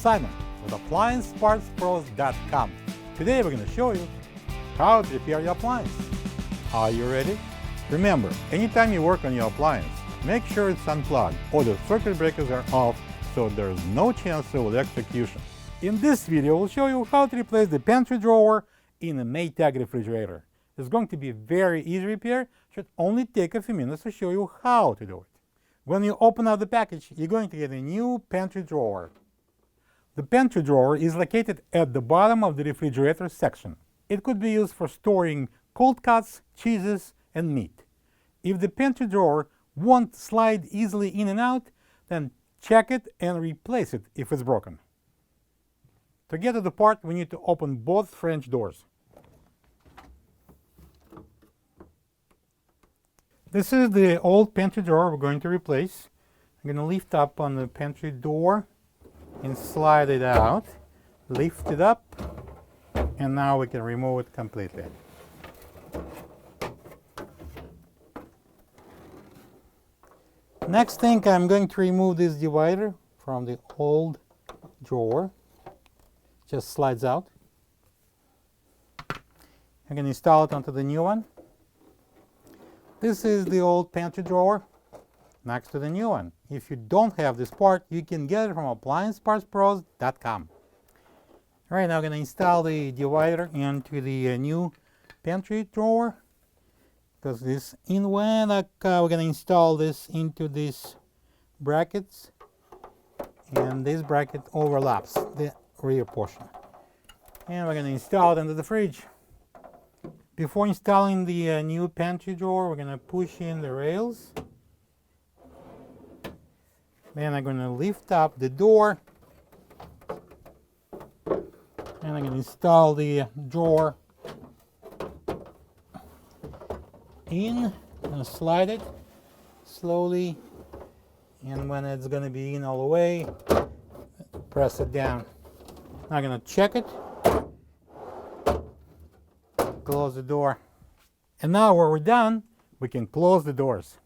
Simon with AppliancePartsPros.com. Today we're going to show you how to repair your appliance. Are you ready? Remember, anytime you work on your appliance, make sure it's unplugged or the circuit breakers are off so there's no chance of electrocution. In this video, we'll show you how to replace the pantry drawer in a Maytag refrigerator. It's going to be a very easy repair. It should only take a few minutes to show you how to do it. When you open up the package, you're going to get a new pantry drawer. The pantry drawer is located at the bottom of the refrigerator section. It could be used for storing cold cuts, cheeses, and meat. If the pantry drawer won't slide easily in and out, then check it and replace it if it's broken. To get to the part, we need to open both French doors. This is the old pantry drawer we're going to replace. I'm going to lift up on the pantry door and slide it out. Lift it up, and now we can remove it completely. Next thing, I'm going to remove this divider from the old drawer. Just slides out. I'm going to install it onto the new one. This is the old pantry drawer next to the new one. If you don't have this part, you can get it from AppliancePartsPros.com. All right, now I'm going to install the divider into the new pantry drawer. Because this in when we're going to install this into these brackets, and this bracket overlaps the rear portion. And we're going to install it into the fridge. Before installing the new pantry drawer, we're going to push in the rails. Then I'm going to lift up the door. And I'm going to install the drawer in. I'm going to slide it slowly. And when it's going to be in all the way, press it down. Now I'm going to check it. Close the door. And now when we're done, we can close the doors.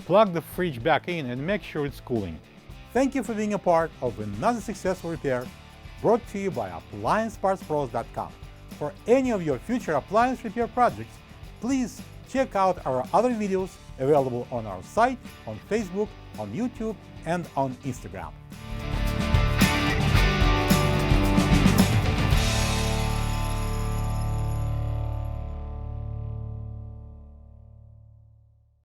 Plug the fridge back in and make sure it's cooling. Thank you for being a part of another successful repair brought to you by AppliancePartsPros.com. For any of your future appliance repair projects, please check out our other videos available on our site, on Facebook, on YouTube, and on Instagram.